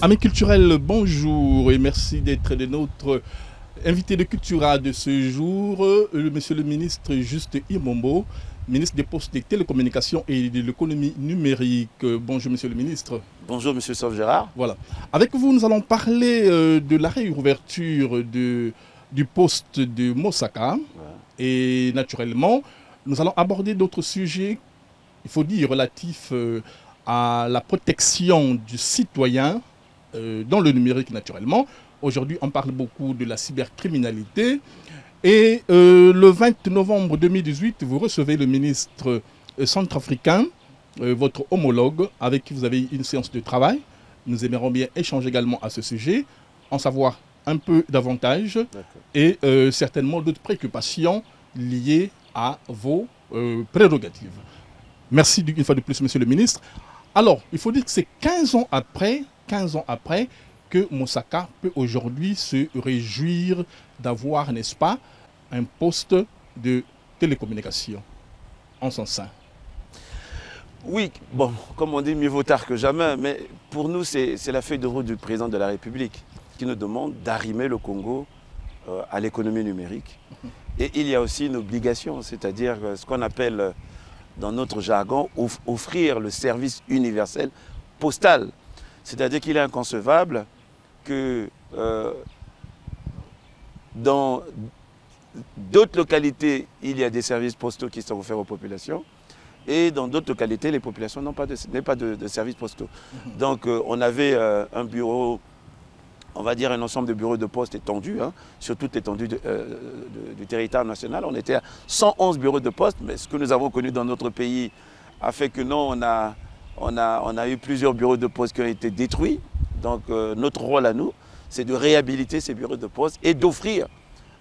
Amis culturels, bonjour et merci d'être de notre invité de Cultura de ce jour, monsieur le ministre Juste Imombo, ministre des Postes, des Télécommunications et de l'économie numérique. Bonjour monsieur le ministre. Bonjour monsieur Sauf Gérard. Voilà. Avec vous, nous allons parler de la réouverture du poste de Mosaka. Et naturellement, nous allons aborder d'autres sujets, il faut dire, relatifs à la protection du citoyen dans le numérique naturellement. Aujourd'hui, on parle beaucoup de la cybercriminalité. Et le 20 novembre 2018, vous recevez le ministre centrafricain, votre homologue, avec qui vous avez une séance de travail. Nous aimerions bien échanger également à ce sujet, en savoir un peu davantage et certainement d'autres préoccupations liées à vos prérogatives. Merci une fois de plus, monsieur le ministre. Alors, il faut dire que c'est 15 ans après que Mosaka peut aujourd'hui se réjouir d'avoir, n'est-ce pas, un poste de télécommunication en son sein. Oui, bon, comme on dit, mieux vaut tard que jamais, mais pour nous, c'est la feuille de route du président de la République qui nous demande d'arrimer le Congo à l'économie numérique. Et il y a aussi une obligation, c'est-à-dire ce qu'on appelle dans notre jargon, offrir le service universel postal. C'est-à-dire qu'il est inconcevable que dans d'autres localités, il y a des services postaux qui sont offerts aux populations et dans d'autres localités, les populations n'ont pas de services postaux. Donc on avait un bureau, on va dire un ensemble de bureaux de poste étendus, hein, sur toute l'étendue du territoire national. On était à 111 bureaux de poste, mais ce que nous avons connu dans notre pays a fait que non, on a eu plusieurs bureaux de poste qui ont été détruits. Donc notre rôle à nous, c'est de réhabiliter ces bureaux de poste et d'offrir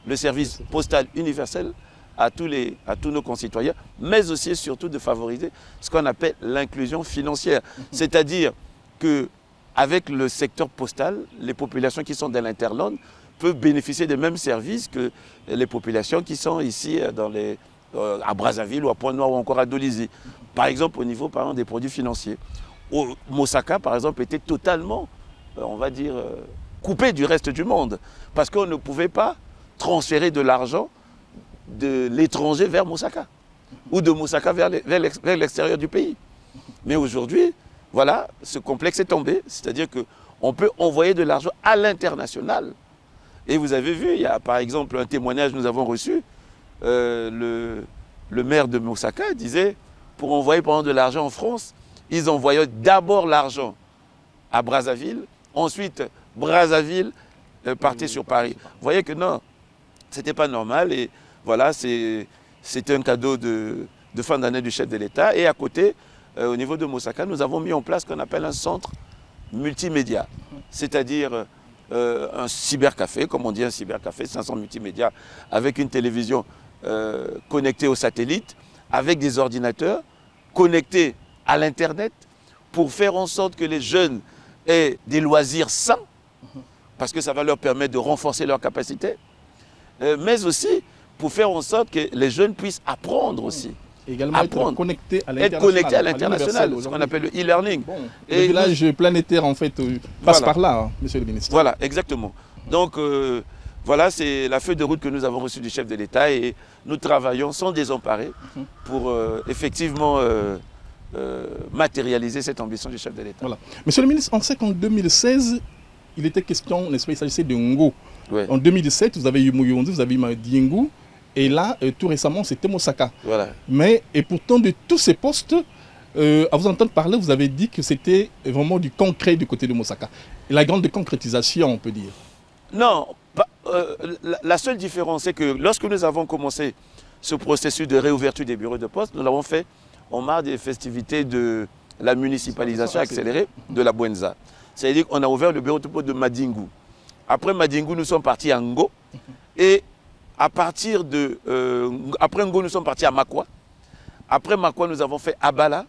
le service postal universel à tous nos concitoyens, mais aussi et surtout de favoriser ce qu'on appelle l'inclusion financière. C'est-à-dire qu'avec le secteur postal, les populations qui sont dans l'interland peuvent bénéficier des mêmes services que les populations qui sont ici à Brazzaville ou à Pointe-Noire ou encore à Dolisie. Par exemple, au niveau des produits financiers. Mosaka, par exemple, était totalement, on va dire, coupé du reste du monde. Parce qu'on ne pouvait pas transférer de l'argent de l'étranger vers Mosaka. Ou de Mosaka vers l'extérieur du pays. Mais aujourd'hui, voilà, ce complexe est tombé. C'est-à-dire qu'on peut envoyer de l'argent à l'international. Et vous avez vu, il y a par exemple un témoignage que nous avons reçu. Le maire de Mosaka disait, pour envoyer par exemple de l'argent en France, ils envoyaient d'abord l'argent à Brazzaville, ensuite Brazzaville partait sur Paris. Vous voyez que non, ce n'était pas normal et voilà, c'était un cadeau de fin d'année du chef de l'État. Et à côté, au niveau de Mosaka, nous avons mis en place ce qu'on appelle un centre multimédia, c'est-à-dire un cybercafé, comme on dit un cybercafé, c'est un centre multimédia avec une télévision connectée au satellite, avec des ordinateurs connectés à l'Internet pour faire en sorte que les jeunes aient des loisirs sains, parce que ça va leur permettre de renforcer leurs capacités, mais aussi pour faire en sorte que les jeunes puissent apprendre aussi. Également être connectés à l'international, ce qu'on appelle le e-learning. Bon, le village planétaire, en fait, passe par là, hein, monsieur le ministre. Voilà, exactement. Donc, voilà, c'est la feuille de route que nous avons reçue du chef de l'État et nous travaillons sans désemparer pour effectivement matérialiser cette ambition du chef de l'État. Voilà. Monsieur le ministre, on sait qu'en 2016, il était question, n'est-ce pas, il s'agissait de Ngo. Ouais. En 2017, vous avez eu Mouyondi, vous avez eu Madiengu. Et là, tout récemment, c'était Mosaka. Voilà. Et pourtant, de tous ces postes, à vous entendre parler, vous avez dit que c'était vraiment du concret du côté de Mosaka. Et la grande concrétisation, on peut dire. Non, la seule différence, c'est que lorsque nous avons commencé ce processus de réouverture des bureaux de poste, nous l'avons fait en marge des festivités de la municipalisation accélérée de la Bwenza. C'est-à-dire qu'on a ouvert le bureau de poste de Madingu. Après Madingu, nous sommes partis à Ngo. Et à partir de... après Ngo, nous sommes partis à Makwa. Après Makwa, nous avons fait Abala.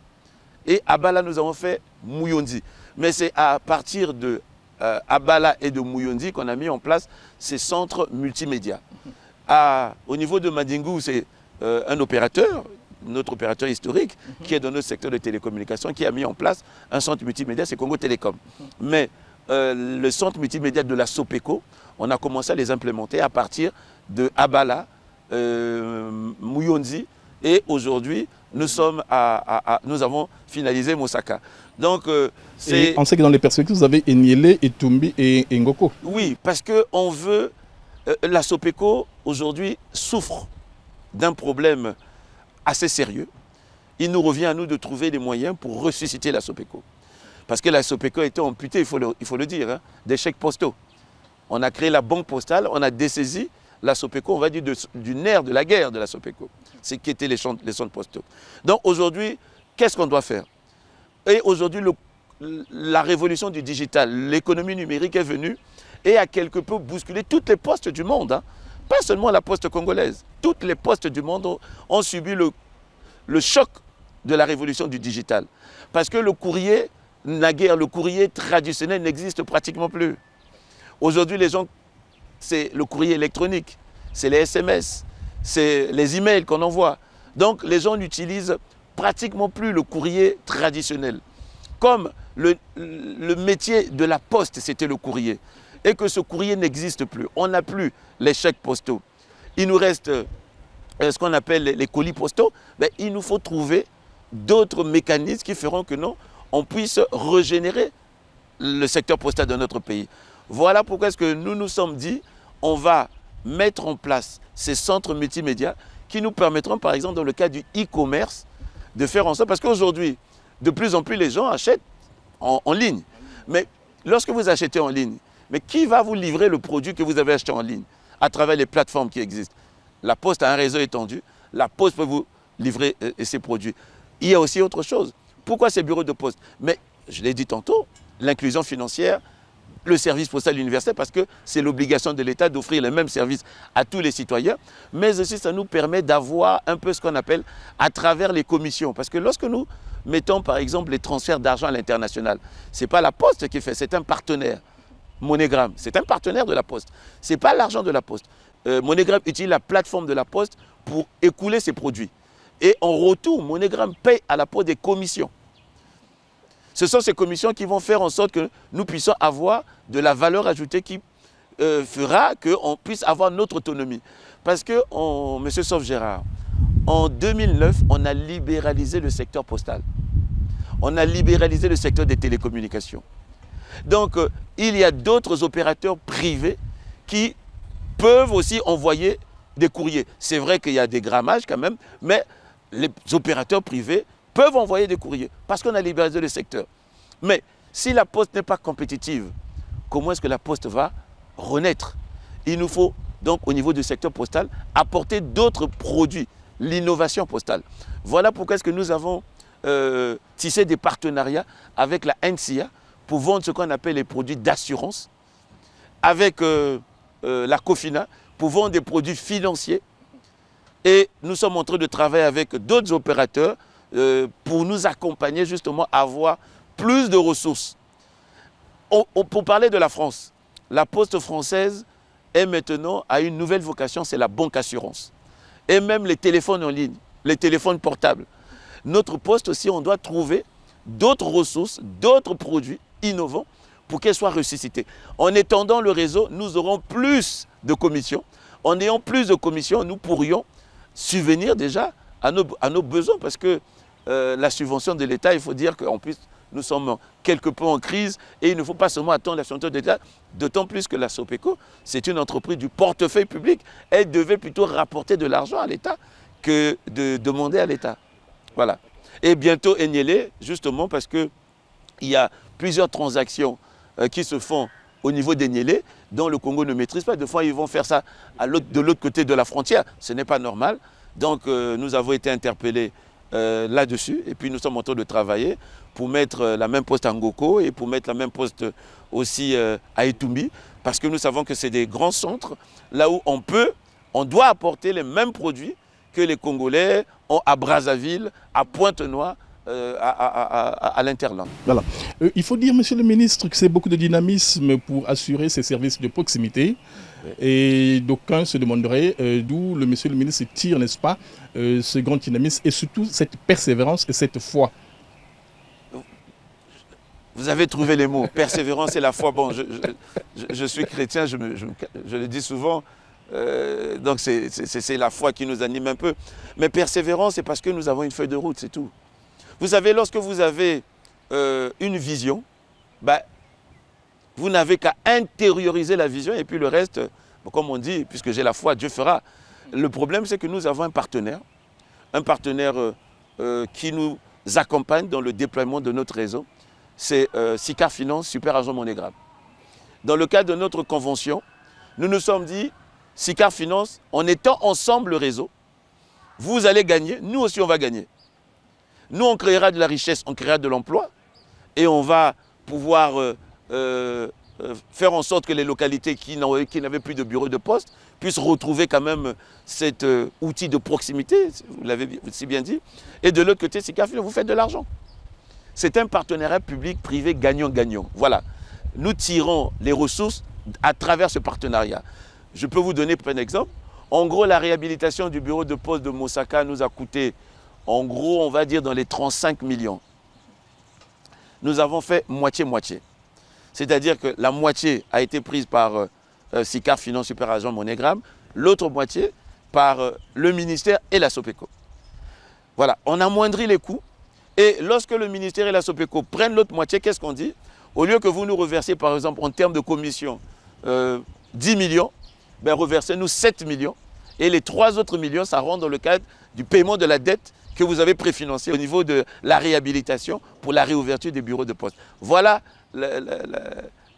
Et Abala, nous avons fait Mouyondi. Mais c'est à partir de Abala et de Mouyondi qu'on a mis en place ces centres multimédia. Au niveau de Madingu, c'est un opérateur, notre opérateur historique, qui est dans notre secteur de télécommunications, qui a mis en place un centre multimédia, c'est Congo Télécom. Mais le centre multimédia de la Sopeco, on a commencé à les implémenter à partir de Abala, Muyonzi, et aujourd'hui, nous avons finalisé Mosaka. Donc, et on sait que dans les perspectives, vous avez Enyele, Etumbi et Ngoko. Oui, parce qu'on veut... la Sopeco, aujourd'hui, souffre d'un problème assez sérieux. Il nous revient à nous de trouver des moyens pour ressusciter la Sopeco. Parce que la Sopeco a été amputée, il faut le dire, hein, des chèques postaux. On a créé la banque postale, on a dessaisi la Sopeco, on va dire, du nerf de la guerre de la Sopeco. C'est qui étaient les centres postaux. Donc aujourd'hui, qu'est-ce qu'on doit faire? Et aujourd'hui, la révolution du digital, l'économie numérique est venue et a quelque peu bousculé toutes les postes du monde. Hein. Pas seulement la poste congolaise. Toutes les postes du monde ont subi le choc de la révolution du digital. Parce que le courrier, naguère, le courrier traditionnel n'existe pratiquement plus. Aujourd'hui, les gens, c'est le courrier électronique, c'est les SMS, c'est les emails qu'on envoie. Donc, les gens n'utilisent pratiquement plus le courrier traditionnel. Comme le métier de la poste, c'était le courrier, et que ce courrier n'existe plus. On n'a plus les chèques postaux. Il nous reste ce qu'on appelle les colis postaux. Ben, il nous faut trouver d'autres mécanismes qui feront que non, on puisse régénérer le secteur postal de notre pays. Voilà pourquoi est-ce que nous nous sommes dit, on va mettre en place ces centres multimédia qui nous permettront, par exemple, dans le cas du e-commerce, de faire en sorte, parce qu'aujourd'hui, de plus en plus, les gens achètent en ligne. Mais lorsque vous achetez en ligne, mais qui va vous livrer le produit que vous avez acheté en ligne à travers les plateformes qui existent? La Poste a un réseau étendu, la Poste peut vous livrer ses produits. Il y a aussi autre chose. Pourquoi ces bureaux de poste? Mais, je l'ai dit tantôt, l'inclusion financière, le service postal universel, parce que c'est l'obligation de l'État d'offrir les mêmes services à tous les citoyens, mais aussi ça nous permet d'avoir un peu ce qu'on appelle à travers les commissions. Parce que lorsque nous mettons par exemple les transferts d'argent à l'international, ce n'est pas la Poste qui fait, c'est un partenaire. MoneyGram, c'est un partenaire de la Poste. Ce n'est pas l'argent de la Poste. MoneyGram utilise la plateforme de la Poste pour écouler ses produits. Et en retour, MoneyGram paye à la Poste des commissions. Ce sont ces commissions qui vont faire en sorte que nous puissions avoir de la valeur ajoutée qui fera qu'on puisse avoir notre autonomie. Parce que, M. Sauf-Gérard, en 2009, on a libéralisé le secteur postal. On a libéralisé le secteur des télécommunications. Donc, il y a d'autres opérateurs privés qui peuvent aussi envoyer des courriers. C'est vrai qu'il y a des grammages quand même, mais les opérateurs privés peuvent envoyer des courriers parce qu'on a libéralisé le secteur. Mais si la Poste n'est pas compétitive, comment est-ce que la Poste va renaître? Il nous faut donc au niveau du secteur postal apporter d'autres produits, l'innovation postale. Voilà pourquoi est-ce que nous avons tissé des partenariats avec la NCA pour vendre ce qu'on appelle les produits d'assurance, avec la COFINA pour vendre des produits financiers. Et nous sommes en train de travailler avec d'autres opérateurs pour nous accompagner justement à avoir plus de ressources. Pour parler de la France, la Poste française est maintenant à une nouvelle vocation, c'est la banque assurance. Et même les téléphones en ligne, les téléphones portables. Notre Poste aussi, on doit trouver d'autres ressources, d'autres produits innovants pour qu'elles soient ressuscitées. En étendant le réseau, nous aurons plus de commissions. En ayant plus de commissions, nous pourrions subvenir déjà à nos besoins parce que la subvention de l'État, il faut dire qu'en plus, nous sommes quelque peu en crise et il ne faut pas seulement attendre la subvention de l'État, d'autant plus que la Sopeco, c'est une entreprise du portefeuille public. Elle devait plutôt rapporter de l'argent à l'État que de demander à l'État. Voilà. Et bientôt Enyele, justement parce qu'il y a plusieurs transactions qui se font au niveau d'Enyele, dont le Congo ne maîtrise pas. Des fois, ils vont faire ça de l'autre côté de la frontière. Ce n'est pas normal. Donc, nous avons été interpellés là-dessus. Et puis, nous sommes en train de travailler pour mettre la même poste à Ngoko et pour mettre la même poste aussi à Etumbi. Parce que nous savons que c'est des grands centres, là où on doit apporter les mêmes produits que les Congolais ont à Brazzaville, à Pointe-Noire, à l'Interland. Voilà. Il faut dire, monsieur le ministre, que c'est beaucoup de dynamisme pour assurer ces services de proximité. Oui. Et d'aucuns se demanderaient d'où le monsieur le ministre tire, n'est-ce pas, ce grand dynamisme et surtout cette persévérance et cette foi. Vous avez trouvé les mots. Persévérance et la foi. Bon, je suis chrétien, je le dis souvent. Donc c'est la foi qui nous anime un peu. Mais persévérance, c'est parce que nous avons une feuille de route, c'est tout. Vous savez, lorsque vous avez une vision, bah, vous n'avez qu'à intérioriser la vision et puis le reste, comme on dit, puisque j'ai la foi, Dieu fera. Le problème, c'est que nous avons un partenaire qui nous accompagne dans le déploiement de notre réseau. C'est Siccar Finance, Super Agent Monégram. Dans le cadre de notre convention, nous nous sommes dit, Siccar Finance, en étant ensemble le réseau, vous allez gagner, nous aussi on va gagner. Nous on créera de la richesse, on créera de l'emploi et on va pouvoir faire en sorte que les localités qui n'avaient plus de bureau de poste puissent retrouver quand même cet outil de proximité, vous l'avez si bien dit. Et de l'autre côté, Siccar Finance, vous faites de l'argent. C'est un partenariat public-privé gagnant-gagnant. Voilà. Nous tirons les ressources à travers ce partenariat. Je peux vous donner un exemple. En gros, la réhabilitation du bureau de poste de Mosaka nous a coûté, en gros, on va dire dans les 35 millions. Nous avons fait moitié-moitié. C'est-à-dire que la moitié a été prise par Siccar Finance Super Agent Monégram, l'autre moitié par le ministère et la Sopeco. Voilà, on amoindrit les coûts. Et lorsque le ministère et la Sopeco prennent l'autre moitié, qu'est-ce qu'on dit? Au lieu que vous nous reversiez, par exemple, en termes de commission, 10 millions, ben reversez-nous 7 millions. Et les 3 autres millions, ça rentre dans le cadre du paiement de la dette que vous avez préfinancée au niveau de la réhabilitation pour la réouverture des bureaux de poste. Voilà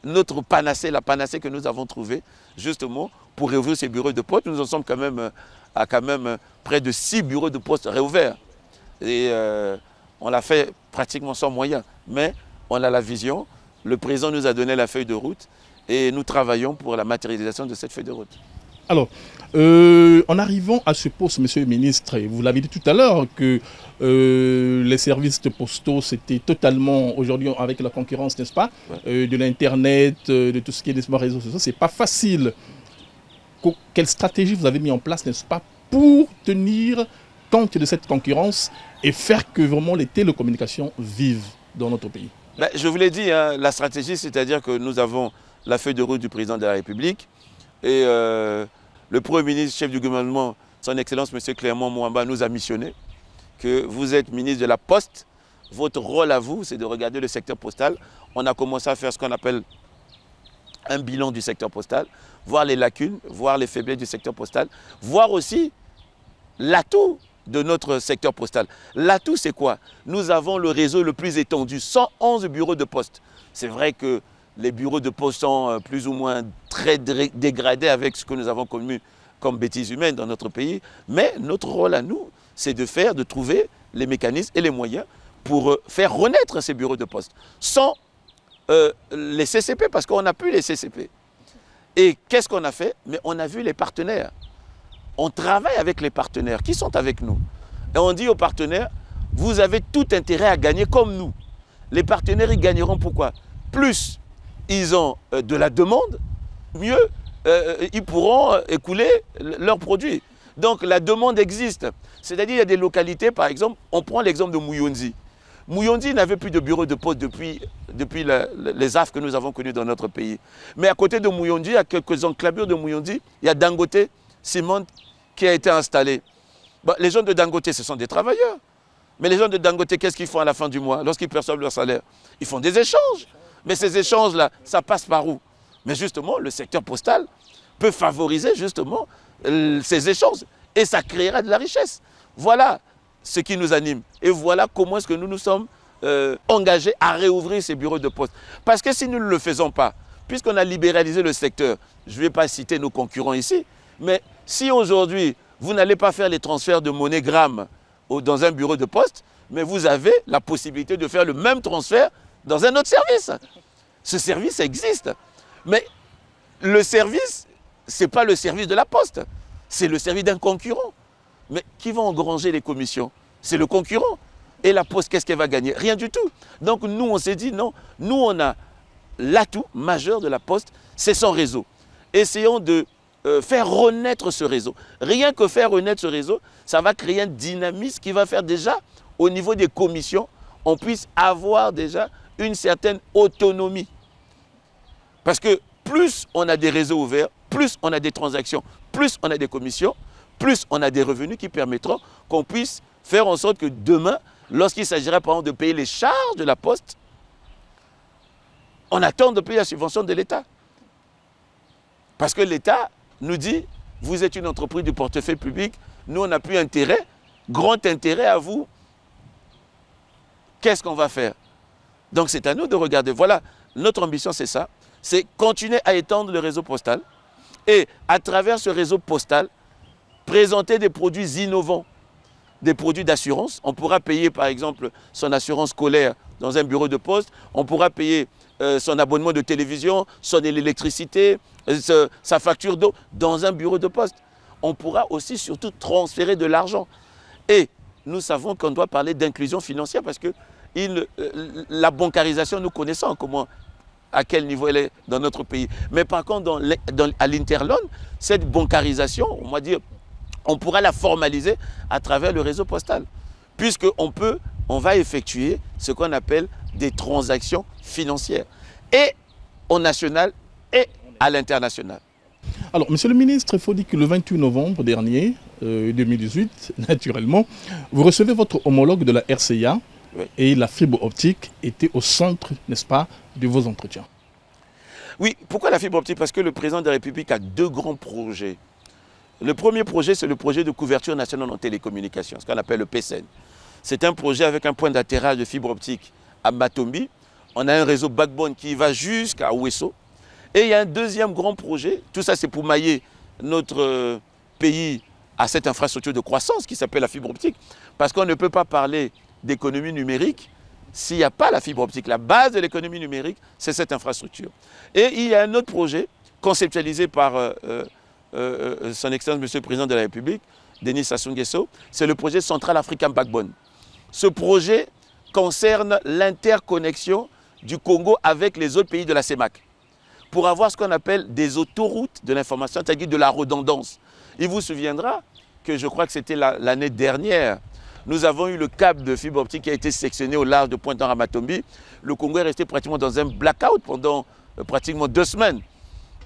notre panacée, la panacée que nous avons trouvée, justement, pour réouvrir ces bureaux de poste. Nous en sommes quand même à près de 6 bureaux de poste réouverts. Et on l'a fait pratiquement sans moyens. Mais on a la vision, le président nous a donné la feuille de route et nous travaillons pour la matérialisation de cette feuille de route. Alors, en arrivant à ce poste, monsieur le ministre, vous l'avez dit tout à l'heure que les services postaux, c'était totalement, aujourd'hui avec la concurrence, n'est-ce pas, de l'Internet, de tout ce qui est des réseaux sociaux, c'est pas facile. Quelle stratégie vous avez mis en place, n'est-ce pas, pour tenir compte de cette concurrence et faire que vraiment les télécommunications vivent dans notre pays? Ben, je vous l'ai dit, hein, la stratégie, c'est-à-dire que nous avons la feuille de route du président de la République et le Premier ministre, chef du gouvernement, son Excellence M. Clément Mouamba, nous a missionné que vous êtes ministre de la Poste. Votre rôle à vous, c'est de regarder le secteur postal. On a commencé à faire ce qu'on appelle un bilan du secteur postal, voir les lacunes, voir les faiblesses du secteur postal, voir aussi l'atout de notre secteur postal. L'atout, c'est quoi? Nous avons le réseau le plus étendu, 111 bureaux de poste. C'est vrai que les bureaux de poste sont plus ou moins très dégradés avec ce que nous avons connu comme bêtises humaines dans notre pays. Mais notre rôle à nous, c'est de trouver les mécanismes et les moyens pour faire renaître ces bureaux de poste. Sans les CCP, parce qu'on n'a plus les CCP. Et qu'est-ce qu'on a fait? Mais on a vu les partenaires. On travaille avec les partenaires qui sont avec nous. Et on dit aux partenaires, vous avez tout intérêt à gagner comme nous. Les partenaires, ils gagneront pourquoi? Plus ils ont de la demande, mieux ils pourront écouler leurs produits. Donc la demande existe. C'est-à-dire il y a des localités, par exemple, on prend l'exemple de Muyonzi. Muyonzi n'avait plus de bureau de poste depuis les affres que nous avons connues dans notre pays. Mais à côté de Muyonzi, à quelques enclavures de Muyonzi, il y a Dangote Ciment qui a été installé. Bah, les gens de Dangote, ce sont des travailleurs. Mais les gens de Dangote, qu'est-ce qu'ils font à la fin du mois lorsqu'ils perçoivent leur salaire? Ils font des échanges. Mais ces échanges-là, ça passe par où? Mais justement, le secteur postal peut favoriser justement ces échanges. Et ça créera de la richesse. Voilà ce qui nous anime. Et voilà comment est-ce que nous nous sommes engagés à réouvrir ces bureaux de poste. Parce que si nous ne le faisons pas, puisqu'on a libéralisé le secteur, je ne vais pas citer nos concurrents ici, mais si aujourd'hui, vous n'allez pas faire les transferts de MoneyGram dans un bureau de poste, mais vous avez la possibilité de faire le même transfert dans un autre service. Ce service existe. Mais le service, ce n'est pas le service de la Poste. C'est le service d'un concurrent. Mais qui va engranger les commissions? C'est le concurrent. Et la Poste, qu'est-ce qu'elle va gagner? Rien du tout. Donc nous, on s'est dit non. Nous, on a l'atout majeur de la Poste, c'est son réseau. Essayons de faire renaître ce réseau. Rien que faire renaître ce réseau, ça va créer un dynamisme qui va faire déjà, au niveau des commissions, on puisse avoir déjà une certaine autonomie. Parce que plus on a des réseaux ouverts, plus on a des transactions, plus on a des commissions, plus on a des revenus qui permettront qu'on puisse faire en sorte que demain, lorsqu'il s'agira par exemple de payer les charges de la Poste, on attend de payer la subvention de l'État. Parce que l'État nous dit, vous êtes une entreprise du portefeuille public, nous on n'a plus intérêt, grand intérêt à vous. Qu'est-ce qu'on va faire? Donc c'est à nous de regarder. Voilà, notre ambition c'est ça, c'est continuer à étendre le réseau postal et à travers ce réseau postal, présenter des produits innovants, des produits d'assurance. On pourra payer par exemple son assurance scolaire dans un bureau de poste, on pourra payer son abonnement de télévision, son électricité, sa facture d'eau dans un bureau de poste. On pourra aussi surtout transférer de l'argent. Et nous savons qu'on doit parler d'inclusion financière parce que la bancarisation, nous connaissons à quel niveau elle est dans notre pays. Mais par contre, à l'Interland, cette bancarisation, on va dire, on pourra la formaliser à travers le réseau postal. Puisqu'on va effectuer ce qu'on appelle des transactions financières. Et au national et à l'international. Alors, monsieur le ministre, il faut dire que le 28 novembre dernier, 2018, naturellement, vous recevez votre homologue de la RCA, oui. Et la fibre optique était au centre, n'est-ce pas, de vos entretiens. Oui, pourquoi la fibre optique? Parce que le président de la République a deux grands projets. Le premier projet, c'est le projet de couverture nationale en télécommunications, ce qu'on appelle le PSN. C'est un projet avec un point d'atterrage de fibre optique à Matombi. On a un réseau backbone qui va jusqu'à Ouesso. Et il y a un deuxième grand projet, tout ça c'est pour mailler notre pays à cette infrastructure de croissance qui s'appelle la fibre optique. Parce qu'on ne peut pas parler d'économie numérique s'il n'y a pas la fibre optique. La base de l'économie numérique, c'est cette infrastructure. Et il y a un autre projet conceptualisé par son Excellence, Monsieur le Président de la République, Denis Sassou Nguesso, c'est le projet Central African Backbone. Ce projet concerne l'interconnexion du Congo avec les autres pays de la CEMAC pour avoir ce qu'on appelle des autoroutes de l'information, c'est-à-dire de la redondance. Il vous souviendra que je crois que c'était l'année dernière, nous avons eu le câble de fibre optique qui a été sectionné au large de Pointe-Noire-Matombi. Le Congo est resté pratiquement dans un blackout pendant pratiquement 2 semaines.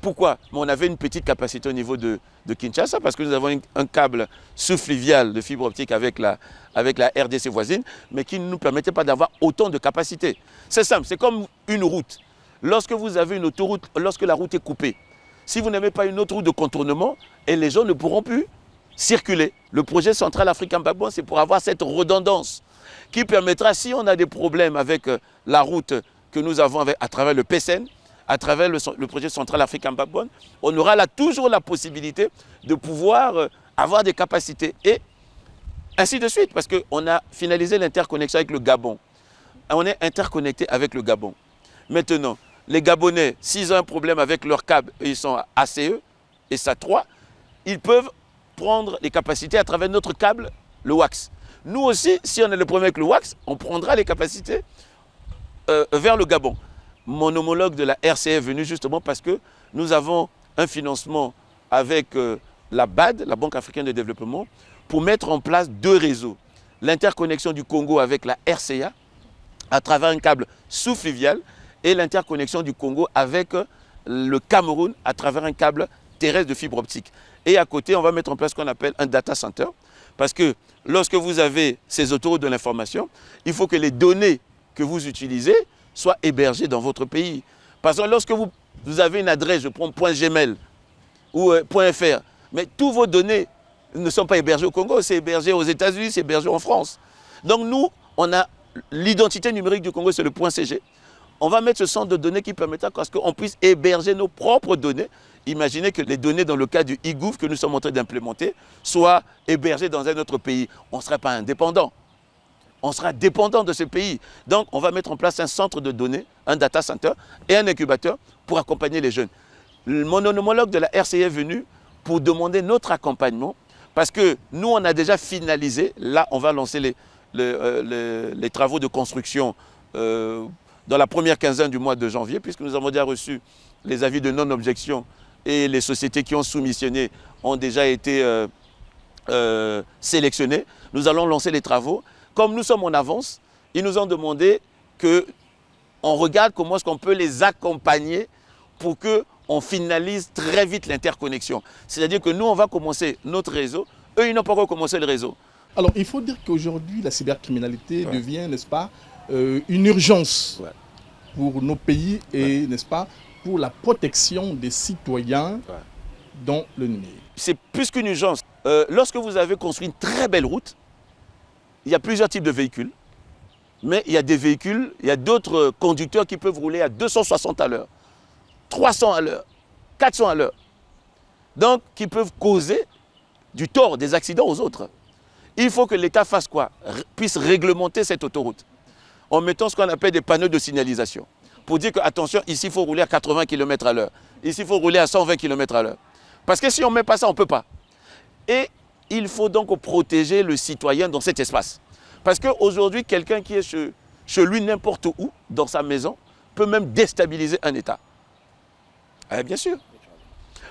Pourquoi? On avait une petite capacité au niveau de Kinshasa parce que nous avons un câble sous-fluvial de fibre optique avec la RDC voisine, mais qui ne nous permettait pas d'avoir autant de capacité. C'est simple, c'est comme une route. Lorsque vous avez une autoroute, lorsque la route est coupée, si vous n'avez pas une autre route de contournement, et les gens ne pourront plus circuler. Le projet Central African Backbone, c'est pour avoir cette redondance qui permettra, si on a des problèmes avec la route que nous avons à travers le PSN, à travers le projet Central African Backbone, on aura là toujours la possibilité de pouvoir avoir des capacités et ainsi de suite, parce qu'on a finalisé l'interconnexion avec le Gabon. On est interconnecté avec le Gabon. Maintenant, les Gabonais, s'ils ont un problème avec leur câble, ils sont à ACE et SAT3, ils peuvent prendre les capacités à travers notre câble, le WAX. Nous aussi, si on a le problème avec le WAX, on prendra les capacités vers le Gabon. Mon homologue de la RCA est venu justement parce que nous avons un financement avec la BAD, la Banque africaine de développement, pour mettre en place 2 réseaux. L'interconnexion du Congo avec la RCA à travers un câble sous-fluvial et l'interconnexion du Congo avec le Cameroun à travers un câble terrestre de fibre optique. Et à côté, on va mettre en place ce qu'on appelle un data center parce que lorsque vous avez ces autoroutes de l'information, il faut que les données que vous utilisez soient hébergées dans votre pays. Parce que lorsque vous avez une adresse, je prends .gmail ou .fr, mais tous vos données ne sont pas hébergées au Congo, c'est hébergé aux États-Unis, c'est hébergé en France. Donc nous, on a l'identité numérique du Congo, c'est le .cg. On va mettre ce centre de données qui permettra qu'on puisse héberger nos propres données. Imaginez que les données dans le cas du e-gouv que nous sommes en train d'implémenter soient hébergées dans un autre pays. On ne sera pas indépendant. On sera dépendant de ce pays. Donc, on va mettre en place un centre de données, un data center et un incubateur pour accompagner les jeunes. Mon homologue de la RCA est venu pour demander notre accompagnement parce que nous, on a déjà finalisé. Là, on va lancer les travaux de construction dans la première quinzaine du mois de janvier, puisque nous avons déjà reçu les avis de non-objection et les sociétés qui ont soumissionné ont déjà été sélectionnées. Nous allons lancer les travaux. Comme nous sommes en avance, ils nous ont demandé que on regarde comment est-ce qu'on peut les accompagner pour qu'on finalise très vite l'interconnexion. C'est-à-dire que nous, on va commencer notre réseau, eux, ils n'ont pas encore commencé le réseau. Alors, il faut dire qu'aujourd'hui, la cybercriminalité devient, n'est-ce pas, une urgence pour nos pays et, n'est-ce pas, pour la protection des citoyens dans le numérique. C'est plus qu'une urgence. Lorsque vous avez construit une très belle route, il y a plusieurs types de véhicules, mais il y a des véhicules, il y a d'autres conducteurs qui peuvent rouler à 260 à l'heure, 300 à l'heure, 400 à l'heure. Donc, qui peuvent causer du tort, des accidents aux autres. Il faut que l'État fasse quoi? Puisse réglementer cette autoroute en mettant ce qu'on appelle des panneaux de signalisation pour dire que, attention, ici, il faut rouler à 80 km à l'heure. Ici, il faut rouler à 120 km à l'heure. Parce que si on ne met pas ça, on ne peut pas. Et il faut donc protéger le citoyen dans cet espace. Parce qu'aujourd'hui, quelqu'un qui est chez lui n'importe où, dans sa maison, peut même déstabiliser un État. Bien sûr.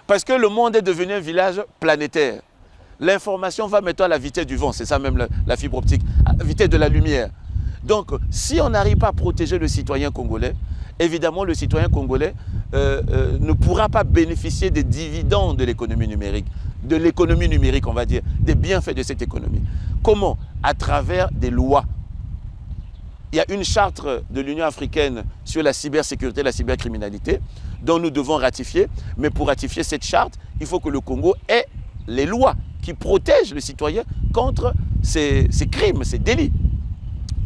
Parce que le monde est devenu un village planétaire. L'information va maintenant à la vitesse du vent, c'est ça même la fibre optique, à la vitesse de la lumière. Donc, si on n'arrive pas à protéger le citoyen congolais, évidemment, le citoyen congolais ne pourra pas bénéficier des dividendes de l'économie numérique, on va dire, des bienfaits de cette économie. Comment? À travers des lois. Il y a une charte de l'Union africaine sur la cybersécurité et la cybercriminalité dont nous devons ratifier. Mais pour ratifier cette charte, il faut que le Congo ait les lois qui protègent le citoyen contre ces crimes, ces délits.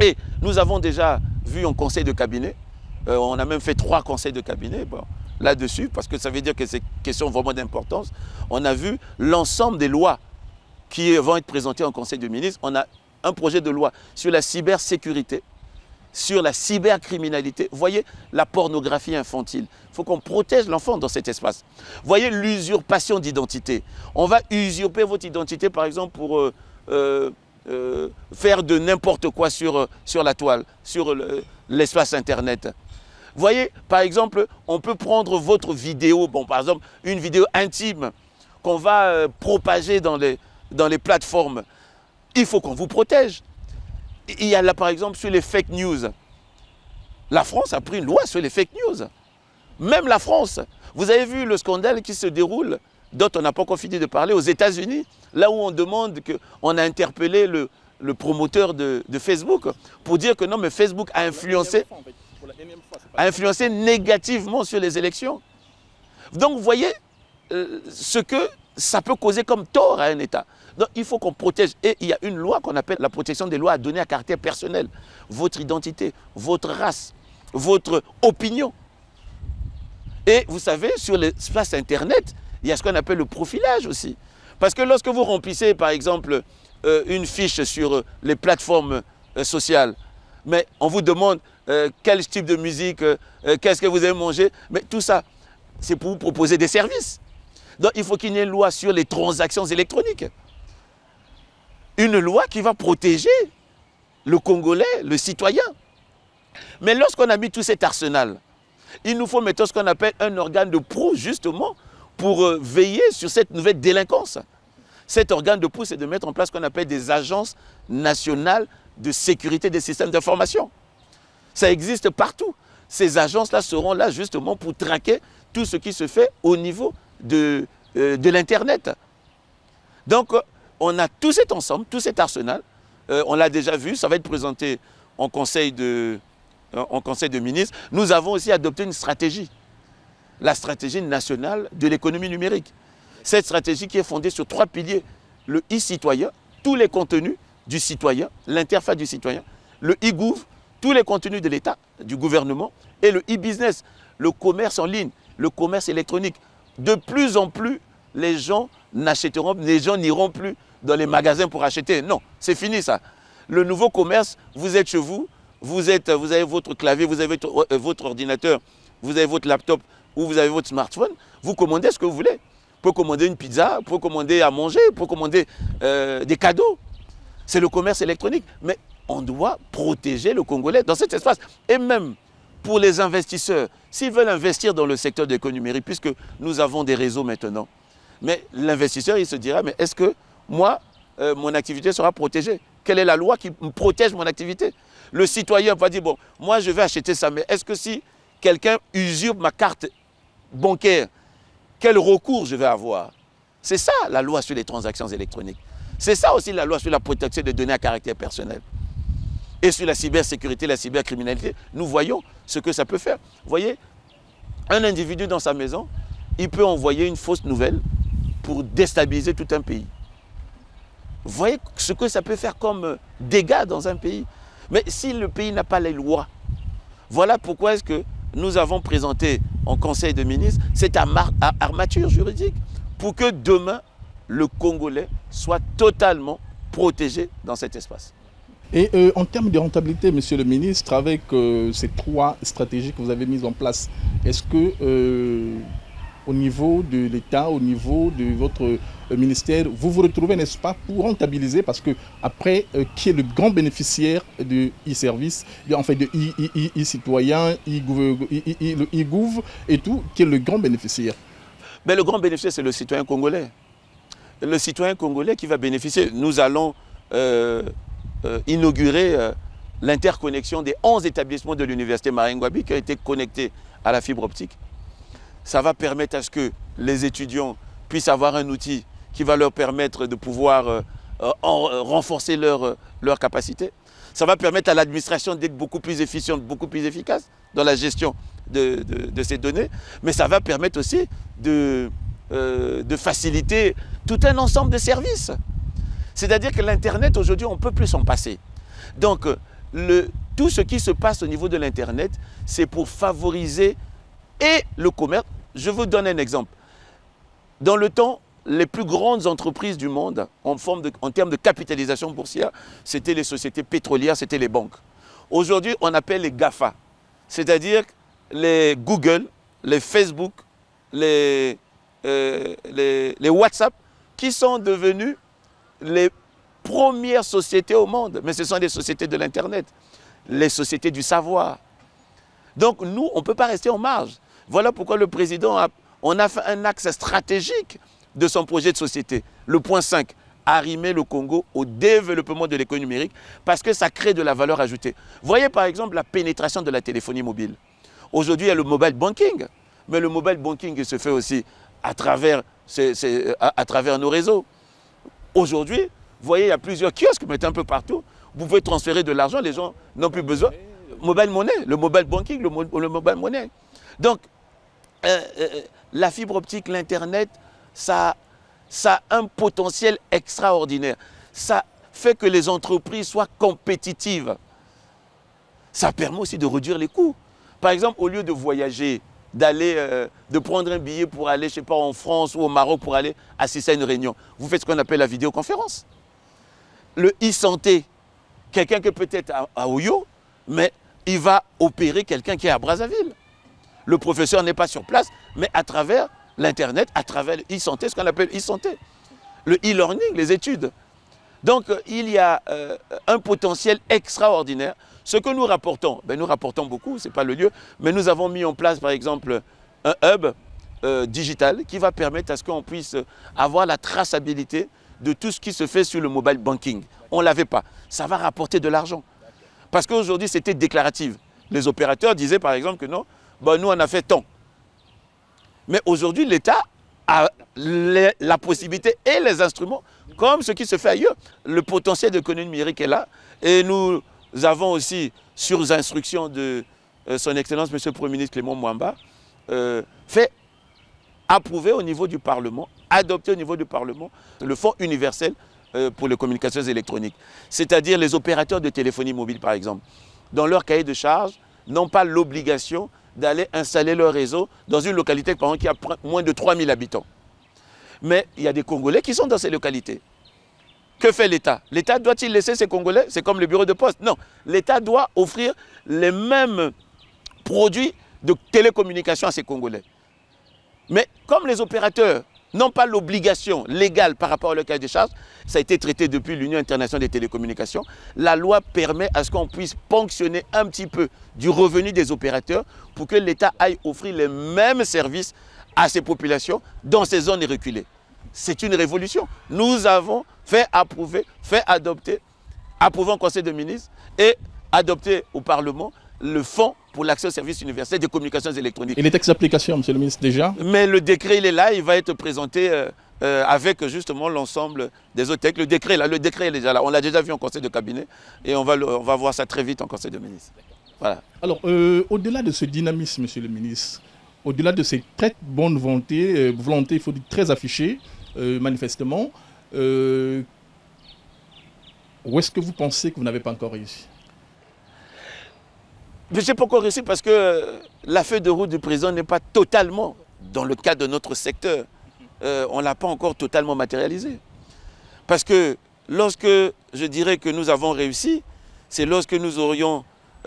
Et nous avons déjà vu un conseil de cabinet, on a même fait 3 conseils de cabinet là-dessus, parce que ça veut dire que c'est une question vraiment d'importance. On a vu l'ensemble des lois qui vont être présentées en conseil de ministres. On a un projet de loi sur la cybersécurité, sur la cybercriminalité. Vous voyez, la pornographie infantile. Il faut qu'on protège l'enfant dans cet espace. Vous voyez, l'usurpation d'identité. On va usurper votre identité, par exemple, pour faire de n'importe quoi sur la toile, sur l'espace Internet. Vous voyez, par exemple, on peut prendre votre vidéo, par exemple, une vidéo intime qu'on va propager dans les plateformes. Il faut qu'on vous protège. Il y a là, par exemple, sur les fake news. La France a pris une loi sur les fake news. Même la France. Vous avez vu le scandale qui se déroule, dont on n'a pas encore fini de parler, aux États-Unis, là où on demande qu'on a interpellé le promoteur de Facebook pour dire que non, mais Facebook a influencé négativement sur les élections. Donc, vous voyez ce que ça peut causer comme tort à un État. Donc, il faut qu'on protège. Et il y a une loi qu'on appelle la protection des lois à donner à caractère personnel. Votre identité, votre race, votre opinion. Et vous savez, sur l'espace Internet, il y a ce qu'on appelle le profilage aussi. Parce que lorsque vous remplissez, par exemple, une fiche sur les plateformes sociales, mais on vous demande quel type de musique, qu'est-ce que vous avez mangé, mais tout ça, c'est pour vous proposer des services. Donc, il faut qu'il y ait une loi sur les transactions électroniques. Une loi qui va protéger le Congolais, le citoyen. Mais lorsqu'on a mis tout cet arsenal, il nous faut mettre ce qu'on appelle un organe de proue, justement, pour veiller sur cette nouvelle délinquance. Cet organe de proue, c'est de mettre en place ce qu'on appelle des agences nationales de sécurité des systèmes d'information. Ça existe partout. Ces agences-là seront là, justement, pour traquer tout ce qui se fait au niveau de l'Internet. Donc, on a tout cet ensemble, tout cet arsenal. On l'a déjà vu, ça va être présenté en conseil de ministres. Nous avons aussi adopté une stratégie, la stratégie nationale de l'économie numérique. Cette stratégie qui est fondée sur 3 piliers. Le e-citoyen, tous les contenus du citoyen, l'interface du citoyen. Le e-gouv, tous les contenus de l'État, du gouvernement. Et le e-business, le commerce en ligne, le commerce électronique. De plus en plus, les gens n'iront plus dans les magasins pour acheter. Non, c'est fini ça. Le nouveau commerce, vous êtes chez vous, vous avez votre clavier, vous avez votre ordinateur, vous avez votre laptop ou vous avez votre smartphone, vous commandez ce que vous voulez. Vous pouvez commander une pizza, vous pouvez commander à manger, vous pouvez commander des cadeaux. C'est le commerce électronique. Mais on doit protéger le Congolais dans cet espace. Et même pour les investisseurs, s'ils veulent investir dans le secteur de l'économie numérique, puisque nous avons des réseaux maintenant, mais l'investisseur, il se dira, mais est-ce que moi, mon activité sera protégée? Quelle est la loi qui me protège mon activité? Le citoyen va dire, bon, moi je vais acheter ça, mais est-ce que si quelqu'un usurpe ma carte bancaire, quel recours je vais avoir? C'est ça la loi sur les transactions électroniques. C'est ça aussi la loi sur la protection des données à caractère personnel. Et sur la cybersécurité, la cybercriminalité, nous voyons ce que ça peut faire. Vous voyez, un individu dans sa maison, il peut envoyer une fausse nouvelle pour déstabiliser tout un pays. Vous voyez ce que ça peut faire comme dégâts dans un pays. Mais si le pays n'a pas les lois, voilà pourquoi est-ce que nous avons présenté en Conseil de ministres cette armature juridique pour que demain, le Congolais soit totalement protégé dans cet espace. Et en termes de rentabilité, monsieur le ministre, avec ces 3 stratégies que vous avez mises en place, est-ce que au niveau de l'État, au niveau de votre ministère, vous vous retrouvez, n'est-ce pas, pour rentabiliser, parce que après, qui est le grand bénéficiaire de e-service, enfin de e-citoyen, e-gouv et tout, qui est le grand bénéficiaire? Mais le grand bénéficiaire, c'est le citoyen congolais. Le citoyen congolais qui va bénéficier. Nous allons inaugurer l'interconnexion des 11 établissements de l'université Maringouabi qui a été connectés à la fibre optique. Ça va permettre à ce que les étudiants puissent avoir un outil qui va leur permettre de pouvoir renforcer leur capacité. Ça va permettre à l'administration d'être beaucoup plus efficiente, beaucoup plus efficace dans la gestion de ces données. Mais ça va permettre aussi de faciliter tout un ensemble de services. C'est-à-dire que l'Internet, aujourd'hui, on ne peut plus s'en passer. Donc, tout ce qui se passe au niveau de l'Internet, c'est pour favoriser et le commerce. Je vous donne un exemple. Dans le temps, les plus grandes entreprises du monde, en termes de capitalisation boursière, c'était les sociétés pétrolières, c'était les banques. Aujourd'hui, on appelle les GAFA, c'est-à-dire les Google, les Facebook, les WhatsApp, qui sont devenus les premières sociétés au monde. Mais ce sont des sociétés de l'Internet, les sociétés du savoir. Donc nous, on ne peut pas rester en marge. Voilà pourquoi le président a fait un axe stratégique de son projet de société. Le point 5, arrimer le Congo au développement de l'économie numérique parce que ça crée de la valeur ajoutée. Voyez par exemple la pénétration de la téléphonie mobile. Aujourd'hui, il y a le mobile banking, mais le mobile banking se fait aussi à travers nos réseaux. Aujourd'hui, vous voyez, il y a plusieurs kiosques, mettez un peu partout. Vous pouvez transférer de l'argent, les gens n'ont plus besoin. Mobile money, le mobile banking, le mobile money. Donc, la fibre optique, l'Internet, ça a un potentiel extraordinaire. Ça fait que les entreprises soient compétitives. Ça permet aussi de réduire les coûts. Par exemple, au lieu de voyager, de prendre un billet pour aller, je sais pas, en France ou au Maroc pour aller assister à une réunion, vous faites ce qu'on appelle la vidéoconférence. Le e-santé, quelqu'un qui est peut-être à Oyo, mais il va opérer quelqu'un qui est à Brazzaville. Le professeur n'est pas sur place, mais à travers l'Internet, à travers le e-santé, ce qu'on appelle e-santé. Le e-learning, les études. Donc, il y a un potentiel extraordinaire. Ce que nous rapportons, nous rapportons beaucoup, ce n'est pas le lieu, mais nous avons mis en place, par exemple, un hub digital qui va permettre à ce qu'on puisse avoir la traçabilité de tout ce qui se fait sur le mobile banking. On ne l'avait pas. Ça va rapporter de l'argent. Parce qu'aujourd'hui, c'était déclaratif. Les opérateurs disaient, par exemple, que non, nous, on a fait tant. Mais aujourd'hui, l'État a la possibilité et les instruments, comme ce qui se fait ailleurs. Le potentiel d'économie numérique est là. Et nous avons aussi, sur instruction de son Excellence, Monsieur le Premier ministre Clément Mwamba, fait approuver au niveau du Parlement, adopter au niveau du Parlement, le Fonds universel pour les communications électroniques. C'est-à-dire les opérateurs de téléphonie mobile, par exemple, dans leur cahier de charges, n'ont pas l'obligation d'aller installer leur réseau dans une localité, par exemple, qui a moins de 3000 habitants. Mais il y a des Congolais qui sont dans ces localités. Que fait l'État? L'État doit-il laisser ces Congolais? C'est comme le bureau de poste. Non, l'État doit offrir les mêmes produits de télécommunication à ces Congolais. Mais comme les opérateurs n'ont pas l'obligation légale par rapport à leur cahier de charges, ça a été traité depuis l'Union internationale des télécommunications, la loi permet à ce qu'on puisse ponctionner un petit peu du revenu des opérateurs pour que l'État aille offrir les mêmes services à ces populations dans ces zones reculées. C'est une révolution. Nous avons fait approuver, fait adopter, approuvé en Conseil de ministres et adopté au Parlement le fonds pour l'accès aux services universels des communications électroniques. Et les textes d'application, monsieur le ministre, déjà? Mais le décret, il est là, il va être présenté avec justement l'ensemble des autres textes. Le décret est déjà là. On l'a déjà vu en conseil de cabinet et on va voir ça très vite en conseil de ministres. Voilà. Alors, au-delà de ce dynamisme, monsieur le ministre, au-delà de ces très bonnes volontés, il faut dire très affichées, manifestement, où est-ce que vous pensez que vous n'avez pas encore réussi? Je n'ai pas encore réussi parce que la feuille de route du président n'est pas totalement dans le cadre de notre secteur. On ne l'a pas encore totalement matérialisée. Parce que lorsque je dirais que nous avons réussi, c'est lorsque nous aurions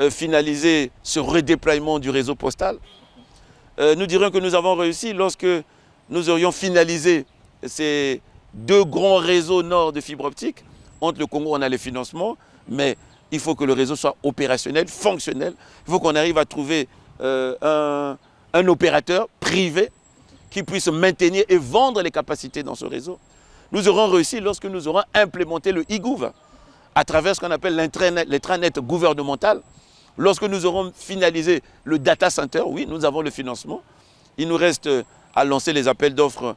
finalisé ce redéploiement du réseau postal. Nous dirions que nous avons réussi lorsque nous aurions finalisé ces 2 grands réseaux nord de fibre optique. Entre le Congo, on a les financements, mais il faut que le réseau soit opérationnel, fonctionnel. Il faut qu'on arrive à trouver un opérateur privé qui puisse maintenir et vendre les capacités dans ce réseau. Nous aurons réussi lorsque nous aurons implémenté le e-gouv à travers ce qu'on appelle l'intranet gouvernemental. Lorsque nous aurons finalisé le data center, oui, nous avons le financement. Il nous reste à lancer les appels d'offres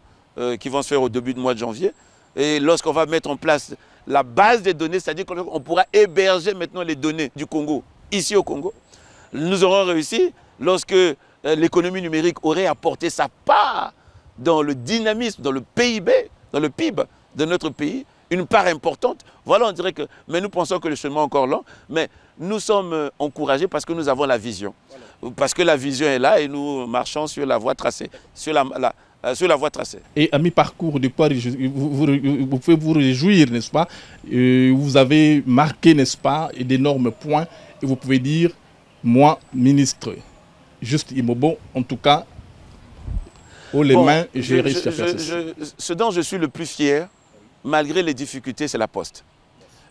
qui vont se faire au début du mois de janvier. Et lorsqu'on va mettre en place la base des données, c'est-à-dire qu'on pourra héberger maintenant les données du Congo, ici au Congo. Nous aurons réussi lorsque l'économie numérique aurait apporté sa part dans le dynamisme, dans le PIB, dans le PIB de notre pays, une part importante. Voilà, on dirait que... Mais nous pensons que le chemin est encore long, mais nous sommes encouragés parce que nous avons la vision. Voilà. Parce que la vision est là et nous marchons sur la voie tracée, sur la voie tracée. Et à mi-parcours, de quoi vous pouvez vous réjouir, n'est-ce pas? Vous avez marqué, n'est-ce pas, d'énormes points. Et vous pouvez dire, moi, ministre Juste Imobo, en tout cas, haut les mains, j'ai réussi à faire ceci. Ce dont je suis le plus fier, malgré les difficultés, c'est la Poste.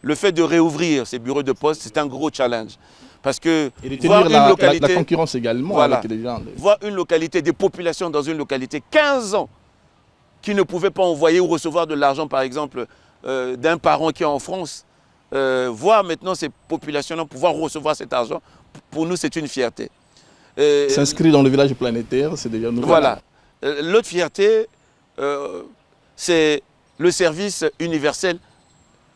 Le fait de réouvrir ces bureaux de poste, c'est un gros challenge. Parce que voir une localité, la concurrence également, voilà, avec les gens. Voir une localité, des populations dans une localité, 15 ans, qui ne pouvaient pas envoyer ou recevoir de l'argent, par exemple, d'un parent qui est en France, voir maintenant ces populations-là pouvoir recevoir cet argent, pour nous, c'est une fierté. S'inscrire dans le village planétaire, c'est déjà nouveau. Voilà. L'autre fierté, c'est le service universel,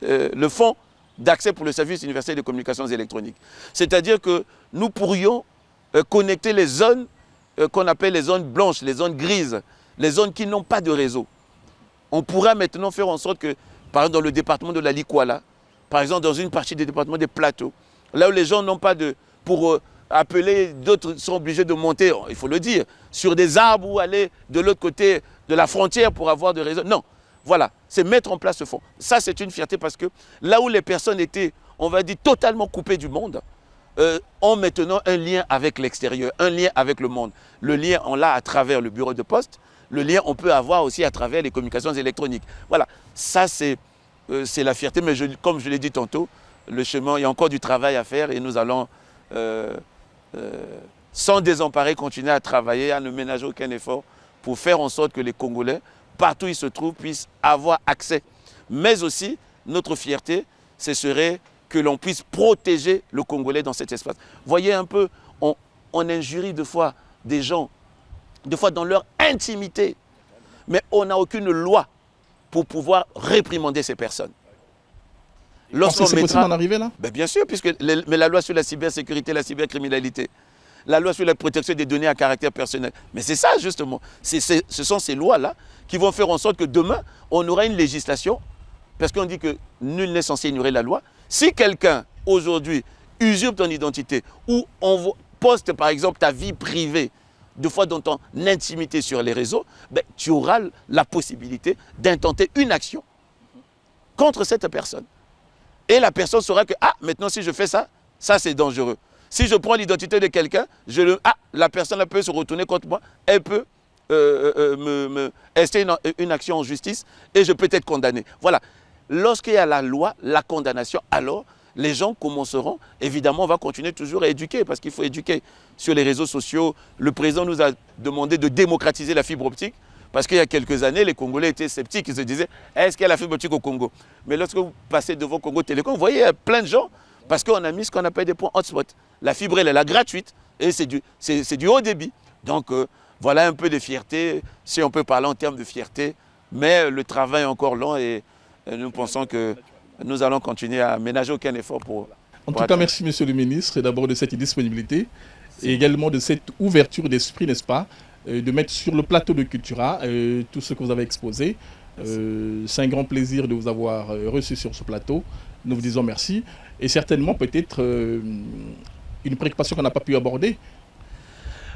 le fonds d'accès pour le service universel des communications électroniques. C'est-à-dire que nous pourrions connecter les zones qu'on appelle les zones blanches, les zones grises, les zones qui n'ont pas de réseau. On pourra maintenant faire en sorte que, par exemple, dans le département de la Likwala, par exemple, dans une partie des départements des plateaux, là où les gens n'ont pas de... Pour appeler, d'autres sont obligés de monter, il faut le dire, sur des arbres ou aller de l'autre côté de la frontière pour avoir de réseau. Non. Voilà, c'est mettre en place ce fonds. Ça, c'est une fierté parce que là où les personnes étaient, on va dire, totalement coupées du monde, ont maintenant un lien avec l'extérieur, un lien avec le monde. Le lien, on l'a à travers le bureau de poste. Le lien, on peut avoir aussi à travers les communications électroniques. Voilà, ça, c'est la fierté. Mais comme je l'ai dit tantôt, le chemin, il y a encore du travail à faire et nous allons, sans désemparer, continuer à travailler, à ne ménager aucun effort pour faire en sorte que les Congolais, partout où ils se trouvent, puissent avoir accès. Mais aussi, notre fierté, ce serait que l'on puisse protéger le Congolais dans cet espace. Voyez un peu, on injurie deux fois des gens, des fois dans leur intimité, mais on n'a aucune loi pour pouvoir réprimander ces personnes. Lorsqu'on c'est possible d'en arriver là? Ben bien sûr, puisque mais la loi sur la cybersécurité, la cybercriminalité, la loi sur la protection des données à caractère personnel. Mais c'est ça justement, ce sont ces lois-là qui vont faire en sorte que demain, on aura une législation, parce qu'on dit que nul n'est censé ignorer la loi. Si quelqu'un, aujourd'hui, usurpe ton identité ou on poste par exemple ta vie privée, deux fois dans ton intimité sur les réseaux, ben, tu auras la possibilité d'intenter une action contre cette personne. Et la personne saura que, ah, maintenant si je fais ça, ça c'est dangereux. Si je prends l'identité de quelqu'un, la personne peut se retourner contre moi, elle peut ester une action en justice et je peux être condamné. Voilà. Lorsqu'il y a la loi, la condamnation, alors les gens commenceront, évidemment, on va continuer toujours à éduquer, parce qu'il faut éduquer sur les réseaux sociaux. Le président nous a demandé de démocratiser la fibre optique, parce qu'il y a quelques années, les Congolais étaient sceptiques, ils se disaient, est-ce qu'il y a la fibre optique au Congo? Mais lorsque vous passez devant Congo Télécom, vous voyez, il y a plein de gens, Parce qu'on a mis ce qu'on appelle des points hotspot. La fibre, elle est là gratuite et c'est du haut débit. Donc voilà un peu de fierté, si on peut parler en termes de fierté. Mais le travail est encore long et nous pensons que nous allons continuer à ménager aucun effort pour... En tout cas, merci Monsieur le ministre, d'abord de cette disponibilité et également de cette ouverture d'esprit, n'est-ce pas, de mettre sur le plateau de Cultura tout ce que vous avez exposé. C'est un grand plaisir de vous avoir reçu sur ce plateau. Nous vous disons merci. Et certainement peut-être une préoccupation qu'on n'a pas pu aborder.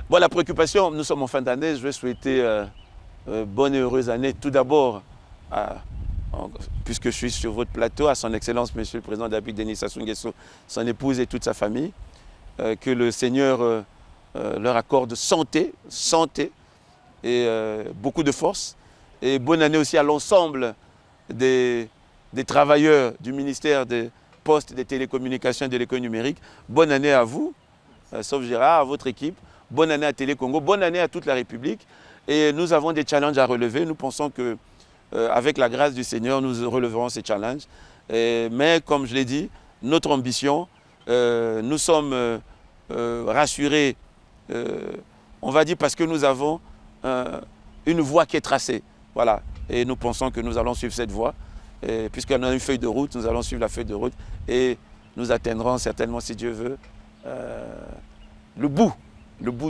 Bon, la préoccupation, nous sommes en fin d'année. Je vais souhaiter bonne et heureuse année tout d'abord, puisque je suis sur votre plateau, à son Excellence Monsieur le Président David Denis Sassou Nguesso, son épouse et toute sa famille. Que le Seigneur leur accorde santé et beaucoup de force. Et bonne année aussi à l'ensemble des travailleurs du ministère des Postes, des Télécommunications et de l'économie numérique. Bonne année à vous, sauf Gérard, à votre équipe. Bonne année à Télé Congo, bonne année à toute la République. Et nous avons des challenges à relever. Nous pensons que avec la grâce du Seigneur, nous releverons ces challenges. Mais comme je l'ai dit, notre ambition, nous sommes rassurés, on va dire parce que nous avons une voie qui est tracée. Voilà. Et nous pensons que nous allons suivre cette voie. Puisqu'on a une feuille de route, nous allons suivre la feuille de route et nous atteindrons certainement, si Dieu veut, le bout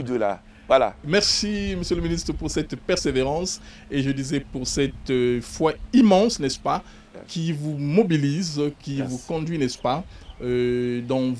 de la... Voilà. Merci, Monsieur le ministre, pour cette persévérance et je disais pour cette foi immense, n'est-ce pas, qui vous mobilise, qui vous conduit, n'est-ce pas, dans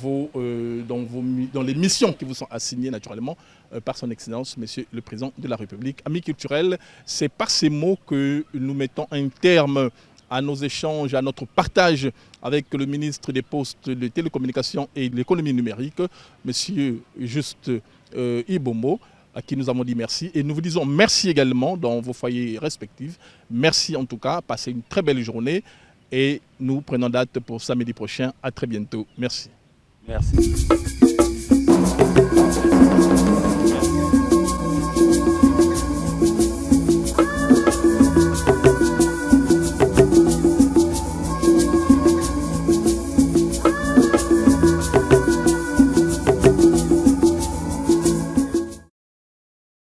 les missions qui vous sont assignées naturellement par son Excellence, Monsieur le Président de la République. Amis culturels, c'est par ces mots que nous mettons un terme à nos échanges, à notre partage avec le ministre des Postes, des Télécommunications et de l'économie numérique, Monsieur Juste Ibombo, à qui nous avons dit merci. Et nous vous disons merci également dans vos foyers respectifs. Merci en tout cas, passez une très belle journée et nous prenons date pour samedi prochain. À très bientôt. Merci. Merci.